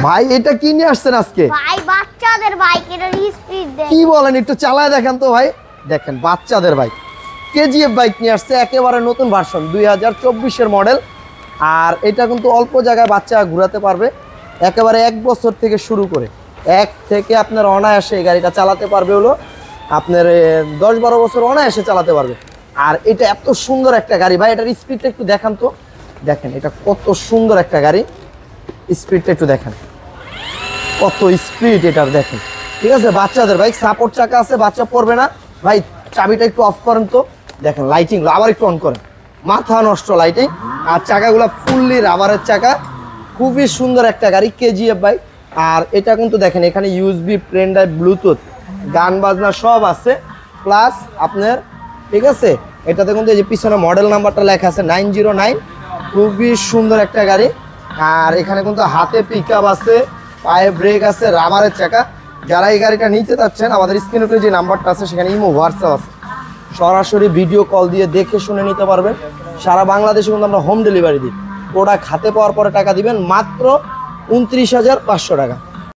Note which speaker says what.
Speaker 1: ভাই এটা কি নিয়ে আসছেন আজকে?
Speaker 2: ভাই বাচ্চাদের বাইক, এর স্পিড দেখ।
Speaker 1: কি বলেন, একটু চালায় দেখেন তো ভাই। দেখেন বাচ্চাদের বাইক, কেজিএফ বাইক নিয়ে আসছে, একেবারে নতুন ভার্সন 2024-এর মডেল। আর এটা কিন্তু অল্প জায়গায় বাচ্চা ঘোরাতে পারবে, একেবারে 1 বছর থেকে শুরু করে 1 থেকে আপনার অনায়াসে এই গাড়িটা চালাতে পারবে হলো আপনার 10-12 বছর অনায়াসে চালাতে পারবে। আর এটা এত সুন্দর একটা গাড়ি ভাই, এটার স্পিডটা একটু দেখান তো। দেখেন এটা কত সুন্দর একটা গাড়ি, স্পিডটা একটু দেখেন কত স্পিড এটার, দেখেন। ঠিক আছে, বাচ্চাদের বাইক, সাপোর্ট চাকা আছে, বাচ্চা পড়বে না ভাই। চাবিটা একটু অফ করেন তো, দেখেন লাইটিং আবার একটু অন করেন, মাথা নষ্ট লাইটিং। আর চাকাগুলো ফুললি রাবারের চাকা, খুবই সুন্দর একটা গাড়ি, কেজিএফ বাইক। আর এটা কিন্তু দেখেন এখানে ইউএসবি, পেন ড্রাইভ, ব্লুটুথ, গান বাজনা সব আছে, প্লাস আপনার ঠিক আছে এটাতে কিন্তু এই যে পিছনে মডেল নাম্বারটা লেখা আছে 909। খুবই সুন্দর একটা গাড়ি। আর এখানে কিন্তু হাতে পিকআপ আছে, পায়ে ব্রেক আছে, রাবারের চাকা। যারা এই গাড়িটা নিতে চাচ্ছেন আমাদের স্ক্রিনের উপরে যে নাম্বারটা আছে সেখানে ইমো, হোয়াটসঅ্যাপ আছে, সরাসরি ভিডিও কল দিয়ে দেখে শুনে নিতে পারবেন। সারা বাংলাদেশে কিন্তু আমরা হোম ডেলিভারি দিই। প্রোডাক্ট হাতে পাওয়ার পরে টাকা দিবেন মাত্র 29,500 টাকা।